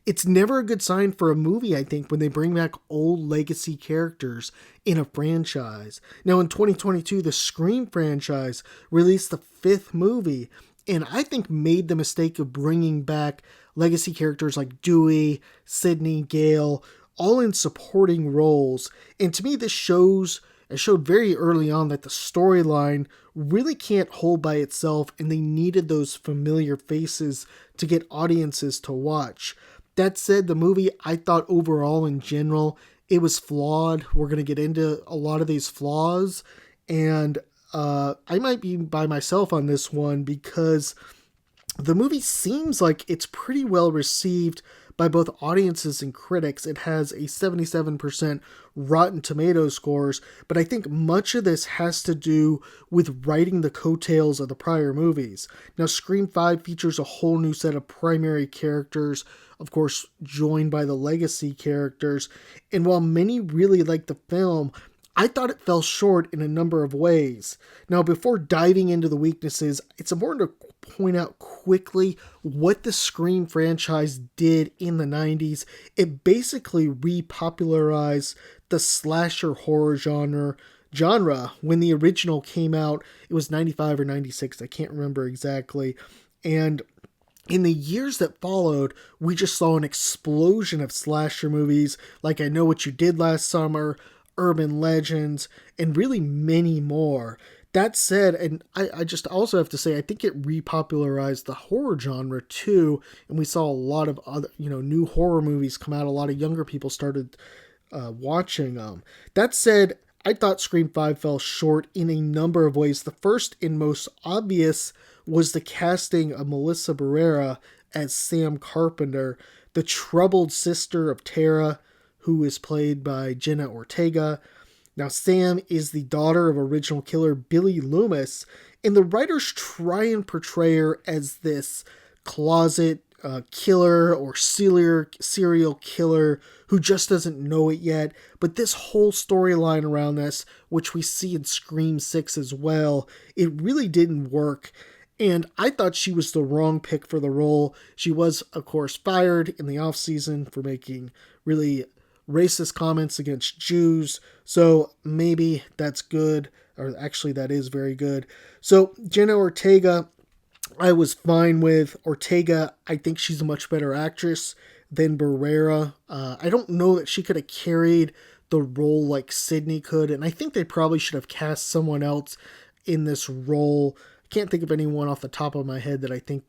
It's never a good sign for a movie, I think, when they bring back old legacy characters in a franchise. Now, in 2022, the Scream franchise released the fifth movie, and I think made the mistake of bringing back legacy characters like Dewey, Sydney, Gail, all in supporting roles. And to me, it showed very early on that the storyline really can't hold by itself, and they needed those familiar faces to get audiences to watch. That said, the movie, I thought overall in general, it was flawed. We're going to get into a lot of these flaws, and I might be by myself on this one because the movie seems like it's pretty well received by both audiences and critics. It has a 77% Rotten Tomatoes scores, but I think much of this has to do with writing the coattails of the prior movies. Now, Scream 5 features a whole new set of primary characters, of course, joined by the legacy characters, and while many really liked the film, I thought it fell short in a number of ways. Now, before diving into the weaknesses, it's important to point out quickly what the Scream franchise did in the 90s. It basically repopularized the slasher horror genre. When the original came out, it was 95 or 96, I can't remember exactly. And in the years that followed, we just saw an explosion of slasher movies like I Know What You Did Last Summer, Urban Legends, and really many more. That said, and I just also have to say, I think it repopularized the horror genre too, and we saw a lot of other, new horror movies come out. A lot of younger people started watching them. That said, I thought Scream 5 fell short in a number of ways. The first and most obvious was the casting of Melissa Barrera as Sam Carpenter, the troubled sister of Tara, who is played by Jenna Ortega. Now, Sam is the daughter of original killer Billy Loomis, and the writers try and portray her as this closet killer or serial killer who just doesn't know it yet. But this whole storyline around this, which we see in Scream 6 as well, it really didn't work. And I thought she was the wrong pick for the role. She was, of course, fired in the offseason for making really racist comments against Jews, so maybe that's good, or actually that is very good. So Jenna Ortega, I was fine with. Ortega, I think she's a much better actress than Barrera. I don't know that she could have carried the role like Sydney could, and I think they probably should have cast someone else in this role. I can't think of anyone off the top of my head that I think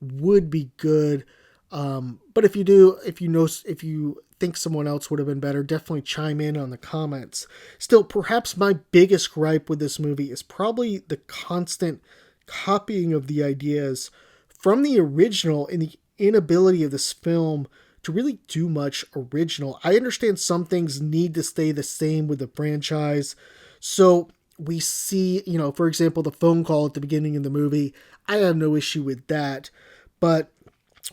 would be good. But if you do, if you think someone else would have been better, definitely chime in on the comments. Still, perhaps my biggest gripe with this movie is probably the constant copying of the ideas from the original and the inability of this film to really do much original. I understand some things need to stay the same with the franchise. So we see, for example, the phone call at the beginning of the movie. I have no issue with that. But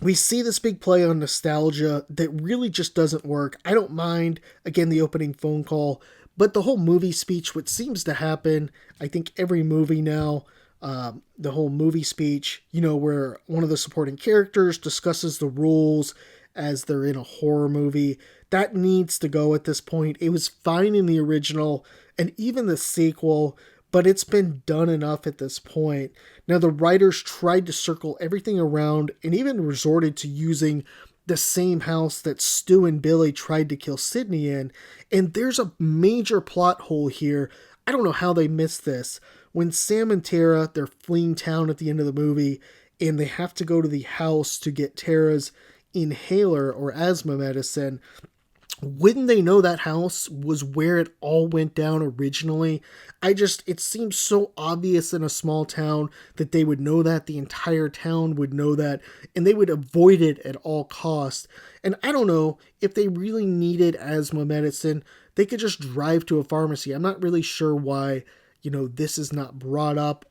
we see this big play on nostalgia that really just doesn't work. I don't mind, again, the opening phone call, but the whole movie speech, what seems to happen, I think every movie now, the whole movie speech, where one of the supporting characters discusses the rules as they're in a horror movie, that needs to go at this point. It was fine in the original and even the sequel, but it's been done enough at this point. Now, the writers tried to circle everything around and even resorted to using the same house that Stu and Billy tried to kill Sydney in, and there's a major plot hole here. I don't know how they missed this. When Sam and Tara, they're fleeing town at the end of the movie, and they have to go to the house to get Tara's inhaler or asthma medicine, wouldn't they know that house was where it all went down originally? It seems so obvious in a small town that they would know that, the entire town would know that, and they would avoid it at all costs. And I don't know, if they really needed asthma medicine, they could just drive to a pharmacy. I'm not really sure why, this is not brought up,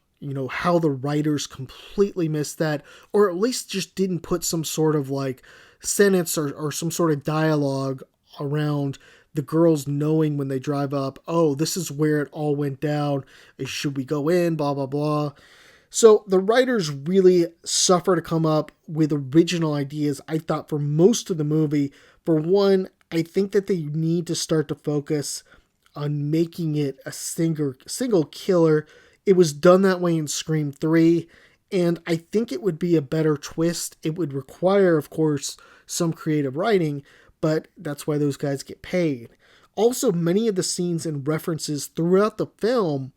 how the writers completely missed that, or at least just didn't put some sort of like sentence or some sort of dialogue around the girls knowing when they drive up, oh, this is where it all went down. Should we go in? Blah, blah, blah. So the writers really suffer to come up with original ideas, I thought, for most of the movie. For one, I think that they need to start to focus on making it a single killer. It was done that way in Scream 3, and I think it would be a better twist. It would require, of course, some creative writing, but that's why those guys get paid. Also, many of the scenes and references throughout the film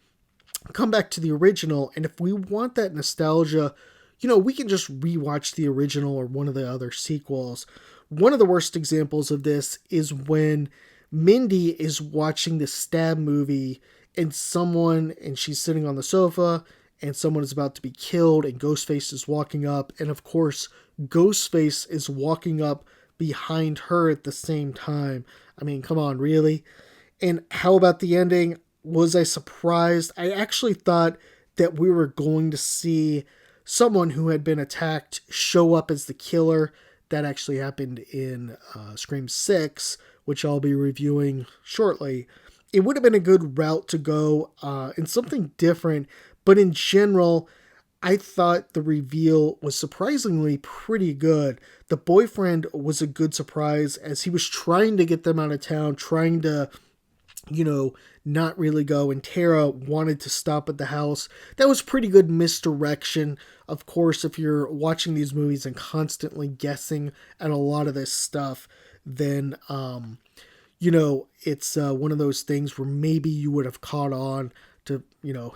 come back to the original, and if we want that nostalgia, we can just rewatch the original or one of the other sequels. One of the worst examples of this is when Mindy is watching the Stab movie, and she's sitting on the sofa, and someone is about to be killed, and Ghostface is walking up, and of course, Ghostface is walking up behind her at the same time. I mean, come on, really? And how about the ending? Was I surprised? I actually thought that we were going to see someone who had been attacked show up as the killer. That actually happened in Scream 6, which I'll be reviewing shortly. It would have been a good route to go and something different, but in general, I thought the reveal was surprisingly pretty good. The boyfriend was a good surprise as he was trying to get them out of town, trying to not really go, and Tara wanted to stop at the house. That was pretty good misdirection. Of course, if you're watching these movies and constantly guessing at a lot of this stuff, then, it's one of those things where maybe you would have caught on to,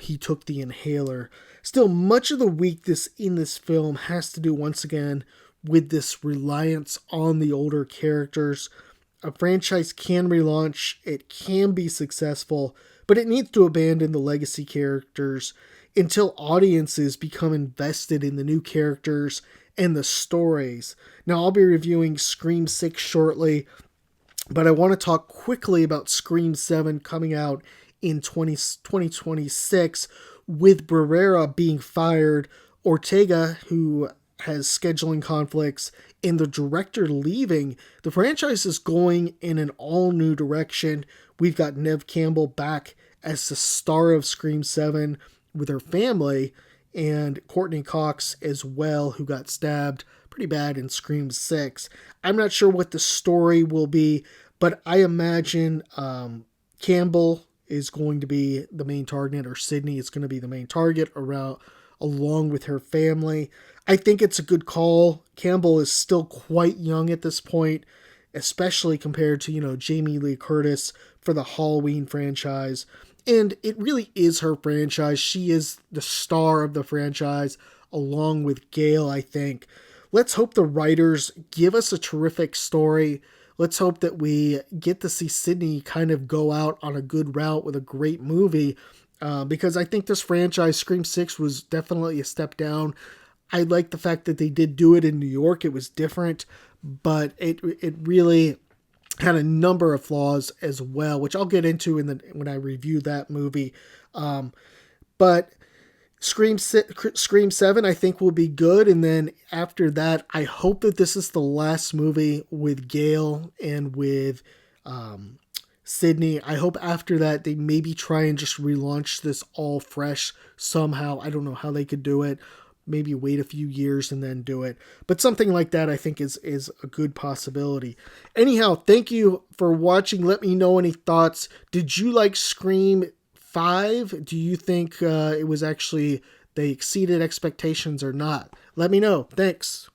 he took the inhaler. Still, much of the weakness in this film has to do, once again, with this reliance on the older characters. A franchise can relaunch, it can be successful, but it needs to abandon the legacy characters until audiences become invested in the new characters and the stories. Now, I'll be reviewing Scream 6 shortly, but I want to talk quickly about Scream 7 coming out in 2026 with Barrera being fired, Ortega, who has scheduling conflicts, and the director leaving. The franchise is going in an all-new direction. We've got Neve Campbell back as the star of Scream 7 with her family, and Courtney Cox as well, who got stabbed pretty bad in Scream 6. I'm not sure what the story will be, but I imagine Campbell is going to be the main target, or Sydney is going to be the main target along with her family. I think it's a good call. Campbell is still quite young at this point, especially compared to, Jamie Lee Curtis for the Halloween franchise. And it really is her franchise. She is the star of the franchise, along with Gail, I think. Let's hope the writers give us a terrific story. Let's hope that we get to see Sydney kind of go out on a good route with a great movie. Because I think this franchise, Scream 6, was definitely a step down. I like the fact that they did do it in New York. It was different, but it really had a number of flaws as well, which I'll get into when I review that movie. But Scream 7, I think, will be good. And then after that, I hope that this is the last movie with Gail and with Sydney. I hope after that they maybe try and just relaunch this all fresh somehow. I don't know how they could do it. Maybe wait a few years and then do it. But something like that, I think, is a good possibility. Anyhow, thank you for watching. Let me know any thoughts. Did you like Scream 5? Do you think it was actually, they exceeded expectations or not? Let me know. Thanks.